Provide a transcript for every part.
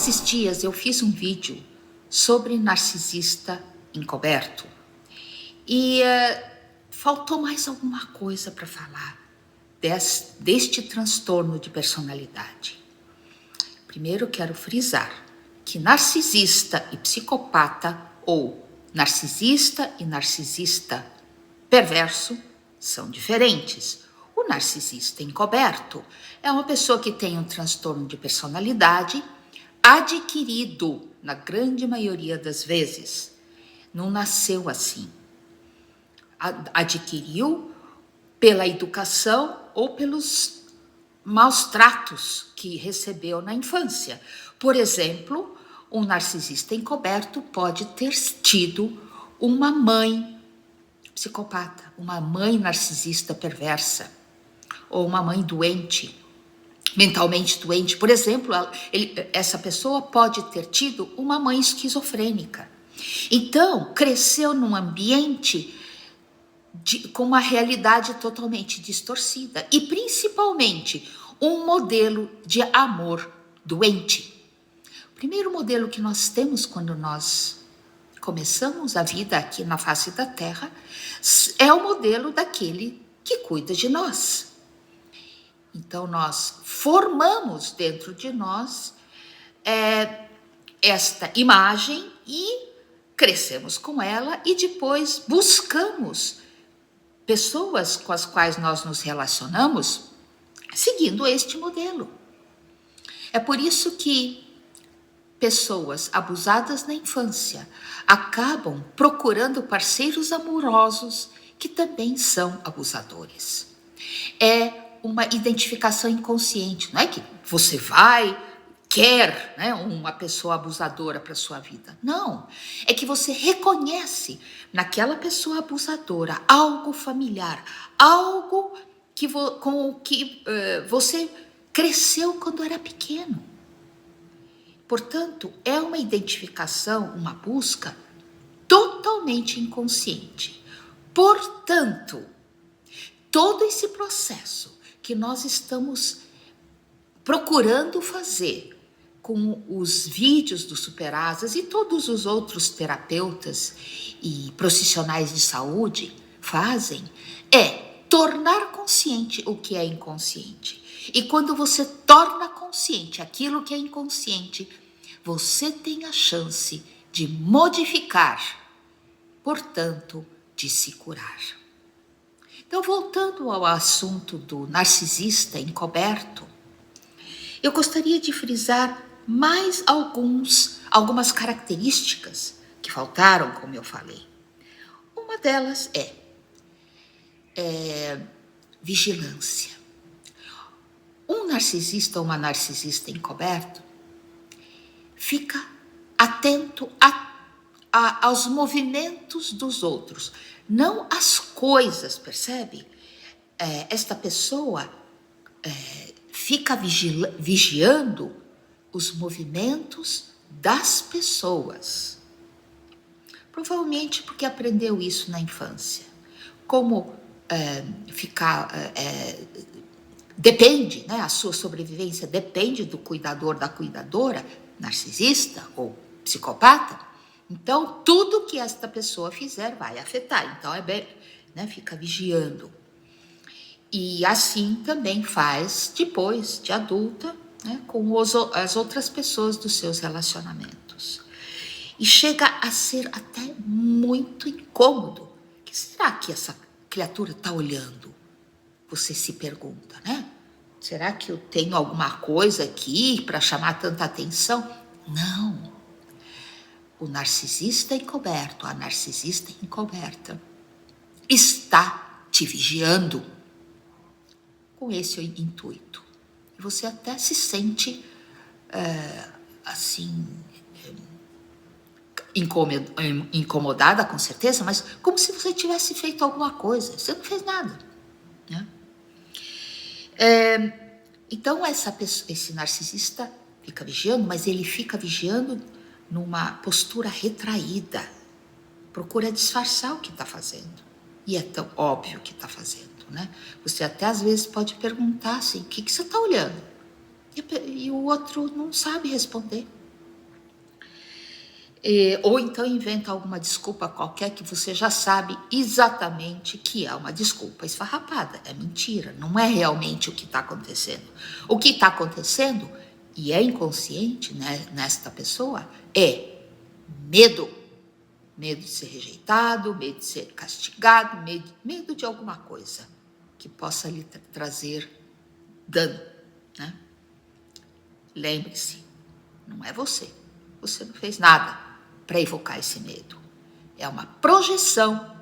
Esses dias eu fiz um vídeo sobre narcisista encoberto e faltou mais alguma coisa para falar deste transtorno de personalidade. Primeiro quero frisar que narcisista e psicopata, ou narcisista e narcisista perverso, são diferentes. O narcisista encoberto é uma pessoa que tem um transtorno de personalidade adquirido, na grande maioria das vezes. Não nasceu assim. Adquiriu pela educação ou pelos maus tratos que recebeu na infância. Por exemplo, um narcisista encoberto pode ter tido uma mãe psicopata, uma mãe narcisista perversa, ou uma mãe doente, mentalmente doente. Por exemplo, essa pessoa pode ter tido uma mãe esquizofrênica. Então, cresceu num ambiente com uma realidade totalmente distorcida e, principalmente, um modelo de amor doente. O primeiro modelo que nós temos quando nós começamos a vida aqui na face da Terra é o modelo daquele que cuida de nós. Então, nós formamos dentro de nós esta imagem e crescemos com ela e depois buscamos pessoas com as quais nós nos relacionamos seguindo este modelo. É por isso que pessoas abusadas na infância acabam procurando parceiros amorosos que também são abusadores. É uma identificação inconsciente, não é que você quer, né, uma pessoa abusadora para sua vida. Não, é que você reconhece naquela pessoa abusadora algo familiar, algo com o que você cresceu quando era pequeno. Portanto, é uma identificação, uma busca totalmente inconsciente. Portanto, todo esse processo que nós estamos procurando fazer com os vídeos do Superasas e todos os outros terapeutas e profissionais de saúde fazem, é tornar consciente o que é inconsciente. E quando você torna consciente aquilo que é inconsciente, você tem a chance de modificar, portanto, de se curar. Então, voltando ao assunto do narcisista encoberto, eu gostaria de frisar mais algumas características que faltaram, como eu falei. Uma delas é vigilância. Um narcisista ou uma narcisista encoberto fica atento aos movimentos dos outros, não às coisas, percebe? Esta pessoa fica vigiando os movimentos das pessoas. Provavelmente porque aprendeu isso na infância. Como depende, né, a sua sobrevivência depende do cuidador, da cuidadora, narcisista ou psicopata. Então, tudo que esta pessoa fizer vai afetar. Então, fica vigiando. E assim também faz depois de adulta, né, com as outras pessoas dos seus relacionamentos. E chega a ser até muito incômodo. O que será que essa criatura está olhando? Você se pergunta, né? Será que eu tenho alguma coisa aqui para chamar tanta atenção? Não. O narcisista encoberto, a narcisista encoberta, está te vigiando com esse intuito. E você até se sente incomodada, com certeza, mas como se você tivesse feito alguma coisa. Você não fez nada, né? Então, esse narcisista fica vigiando, mas ele fica vigiando numa postura retraída. Procura disfarçar o que está fazendo. E é tão óbvio que está fazendo, né? Você até às vezes pode perguntar assim, o que você está olhando? E o outro não sabe responder. Ou então inventa alguma desculpa qualquer que você já sabe exatamente que é uma desculpa esfarrapada, é mentira, não é realmente o que está acontecendo. O que está acontecendo, e é inconsciente, né, nesta pessoa, é medo. Medo de ser rejeitado, medo de ser castigado, medo de alguma coisa que possa lhe trazer dano, né? Lembre-se, não é você. Você não fez nada para evocar esse medo. É uma projeção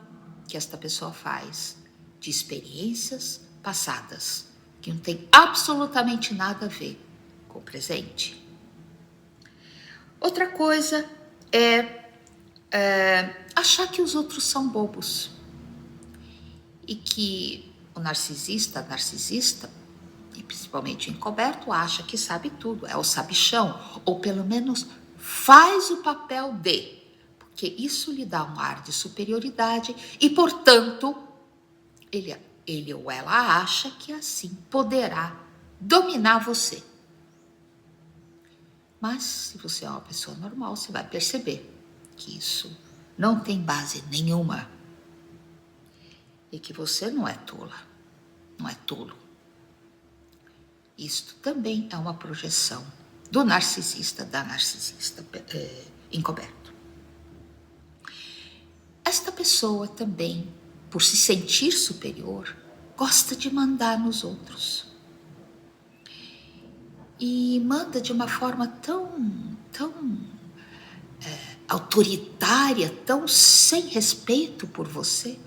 que esta pessoa faz de experiências passadas, que não tem absolutamente nada a ver com o presente. Outra coisa é achar que os outros são bobos e que o narcisista, e principalmente o encoberto, acha que sabe tudo, é o sabichão, ou pelo menos faz o papel de, porque isso lhe dá um ar de superioridade e, portanto, ele ou ela acha que assim poderá dominar você. Mas se você é uma pessoa normal, você vai perceber que isso não tem base nenhuma e que você não é tola, não é tolo. Isto também é uma projeção do narcisista, da narcisista encoberto. Esta pessoa também, por se sentir superior, gosta de mandar nos outros. E manda de uma forma tão autoritária, tão sem respeito por você,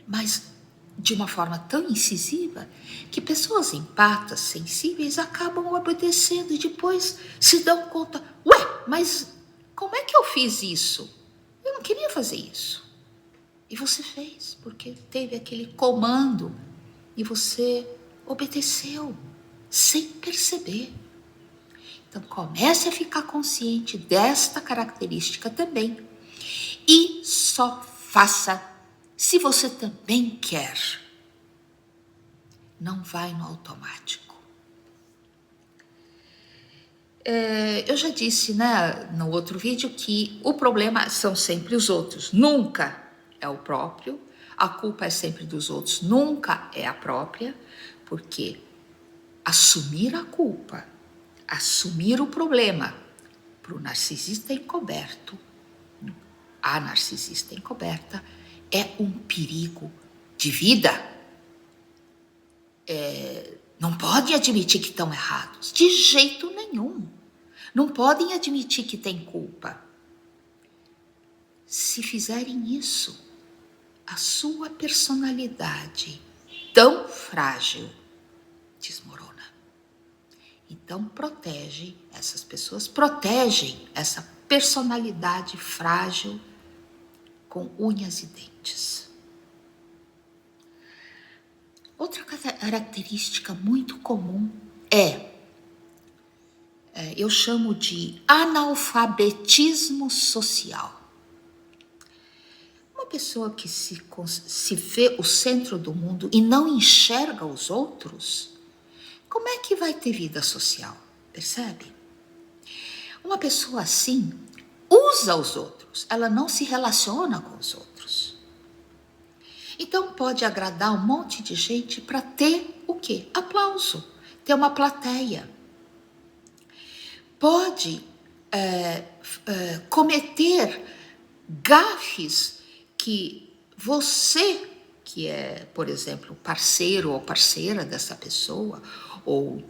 mas de uma forma tão incisiva que pessoas empatas, sensíveis, acabam obedecendo e depois se dão conta, ué, mas como é que eu fiz isso? Eu não queria fazer isso. E você fez, porque teve aquele comando e você obedeceu, sem perceber. Então comece a ficar consciente desta característica também. E só faça se você também quer. Não vai no automático. Eu já disse, né, no outro vídeo que o problema são sempre os outros, nunca é o próprio, a culpa é sempre dos outros, nunca é a própria, porque assumir a culpa, assumir o problema para o narcisista encoberto, a narcisista encoberta, é um perigo de vida. Não podem admitir que estão errados, de jeito nenhum. Não podem admitir que têm culpa. Se fizerem isso, a sua personalidade tão frágil desmorona. Então essas pessoas protegem essa personalidade frágil com unhas e dentes. Outra característica muito comum eu chamo de analfabetismo social. Uma pessoa que se vê o centro do mundo e não enxerga os outros, como é que vai ter vida social? Percebe? Uma pessoa assim usa os outros, ela não se relaciona com os outros. Então pode agradar um monte de gente para ter o quê? Aplauso, ter uma plateia. Pode cometer gafes que você, que é, por exemplo, parceiro ou parceira dessa pessoa, ou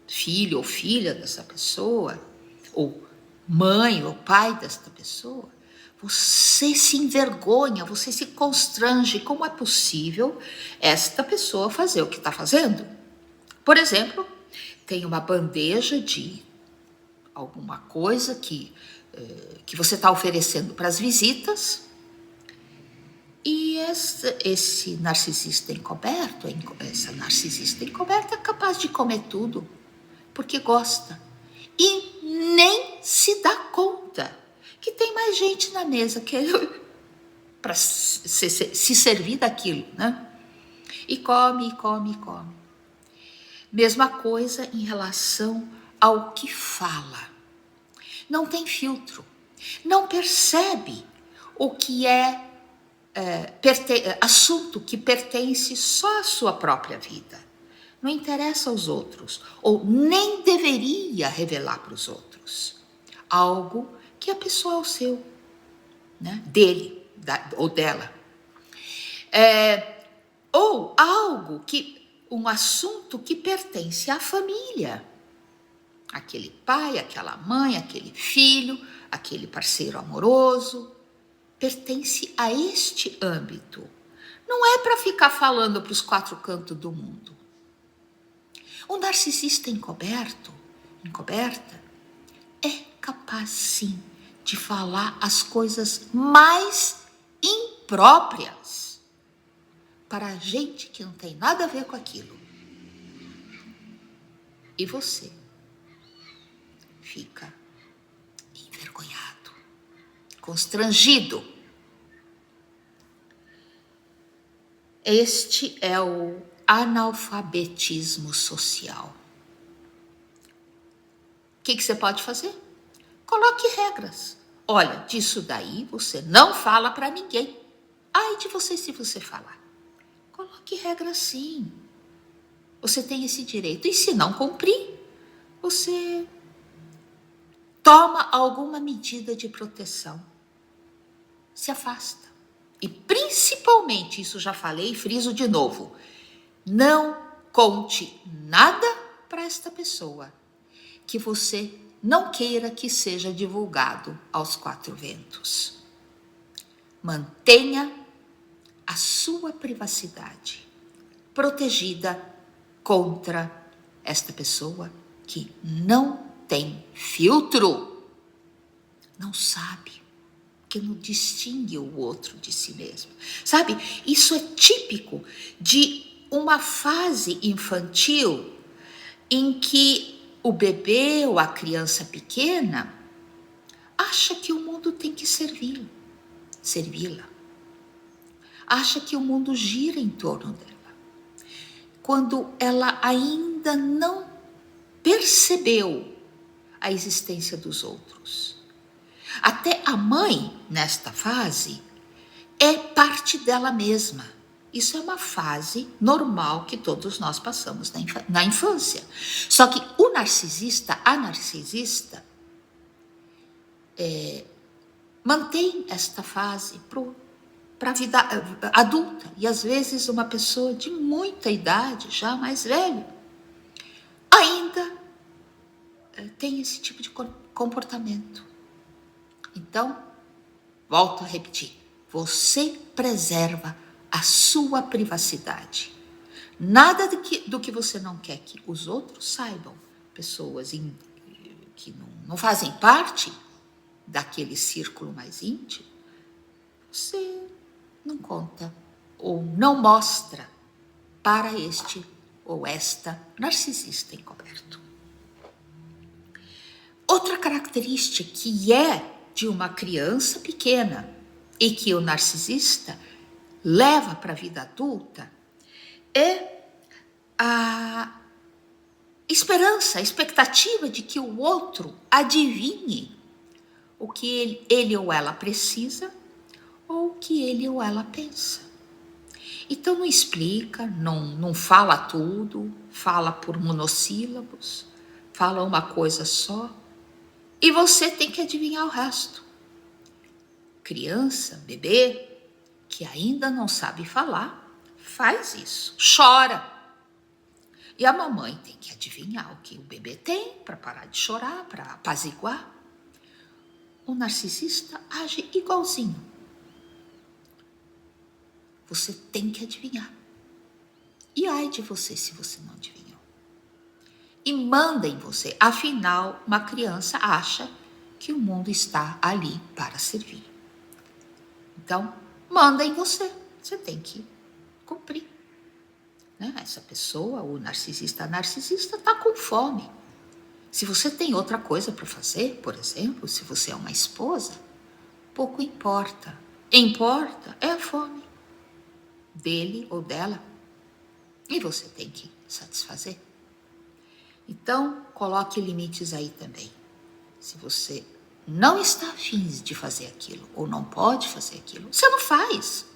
filho ou filha dessa pessoa, ou mãe ou pai desta pessoa, você se envergonha, você se constrange. Como é possível esta pessoa fazer o que está fazendo? Por exemplo, tem uma bandeja de alguma coisa que você está oferecendo para as visitas, e esse narcisista encoberto, essa narcisista encoberta é capaz de comer tudo, porque gosta, e nem se dá conta que tem mais gente na mesa para se servir daquilo, né? E come, e come, e come. Mesma coisa em relação ao que fala. não tem filtro, não percebe o que é assunto que pertence só à sua própria vida. Não interessa aos outros, ou nem deveria revelar para os outros. Algo que a pessoa é o seu, né? Dele ou dela. Ou algo um assunto que pertence à família. Aquele pai, aquela mãe, aquele filho, aquele parceiro amoroso, pertence a este âmbito. Não é para ficar falando para os 4 cantos do mundo. O narcisista encoberta, é capaz sim de falar as coisas mais impróprias para a gente que não tem nada a ver com aquilo. E você fica envergonhado, constrangido. Este é o analfabetismo social. O que você pode fazer? Coloque regras. Olha, disso daí você não fala para ninguém. Ai de você se você falar. Coloque regras sim. Você tem esse direito. E se não cumprir, você toma alguma medida de proteção. Se afasta. E principalmente, isso já falei e friso de novo, não conte nada para esta pessoa que você não queira que seja divulgado aos 4 ventos. Mantenha a sua privacidade protegida contra esta pessoa que não tem filtro, não sabe, que não distingue o outro de si mesmo. Sabe, isso é típico de uma fase infantil em que o bebê ou a criança pequena acha que o mundo tem que servi-la. Acha que o mundo gira em torno dela. Quando ela ainda não percebeu a existência dos outros. Até a mãe, nesta fase, é parte dela mesma. Isso é uma fase normal que todos nós passamos na infância. Só que a narcisista, mantém esta fase para a vida adulta. E às vezes uma pessoa de muita idade, já mais velha, ainda tem esse tipo de comportamento. Então, volto a repetir, você preserva a sua privacidade. Nada do que você não quer que os outros saibam, pessoas que não fazem parte daquele círculo mais íntimo, você não conta ou não mostra para este ou esta narcisista encoberto. Outra característica que é de uma criança pequena e que o narcisista leva para a vida adulta é a esperança, a expectativa de que o outro adivinhe o que ele ou ela precisa ou o que ele ou ela pensa. Então não explica, não fala tudo, fala por monossílabos, fala uma coisa só e você tem que adivinhar o resto. Criança, bebê, que ainda não sabe falar, faz isso, chora. E a mamãe tem que adivinhar o que o bebê tem para parar de chorar, para apaziguar. O narcisista age igualzinho. Você tem que adivinhar. E ai de você se você não adivinhou. E manda em você. Afinal, uma criança acha que o mundo está ali para servir. Então, manda em você. Você tem que cumprir. Né? Essa pessoa, o narcisista, a narcisista está com fome. Se você tem outra coisa para fazer, por exemplo, se você é uma esposa, pouco importa. Importa é a fome dele ou dela. E você tem que satisfazer. Então, coloque limites aí também. Se você não está afim de fazer aquilo, ou não pode fazer aquilo, você não faz.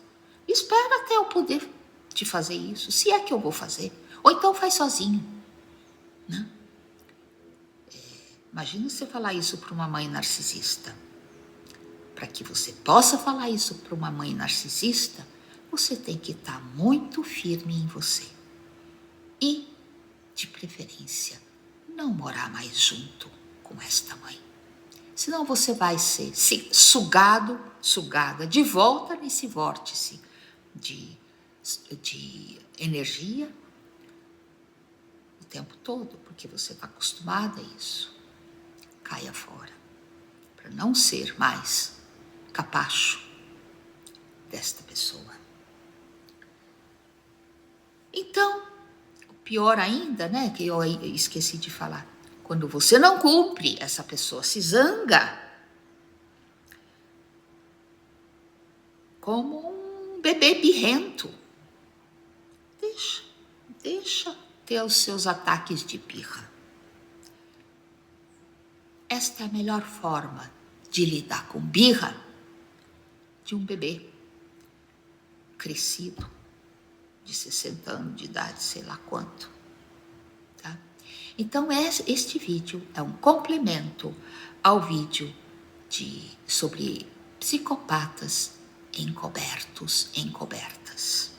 Espera até eu poder te fazer isso, se é que eu vou fazer. Ou então faz sozinho, né? Imagina você falar isso para uma mãe narcisista. Para que você possa falar isso para uma mãe narcisista, você tem que estar muito firme em você. E, de preferência, não morar mais junto com esta mãe. Senão você vai ser sugada de volta nesse vórtice de energia o tempo todo, porque você está acostumada a isso. Caia fora, para não ser mais capacho desta pessoa. Então, o pior ainda, né, que eu esqueci de falar, quando você não cumpre, essa pessoa se zanga como um bebê birrento. Deixa ter os seus ataques de birra. Esta é a melhor forma de lidar com birra de um bebê crescido, de 60 anos de idade, sei lá quanto. Tá? Então, este vídeo é um complemento ao vídeo sobre psicopatas encobertas.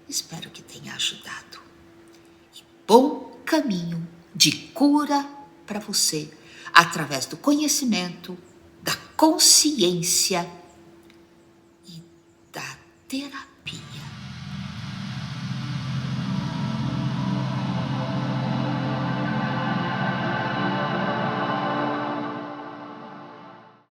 Espero que tenha ajudado. E bom caminho de cura para você, através do conhecimento, da consciência e da terapia.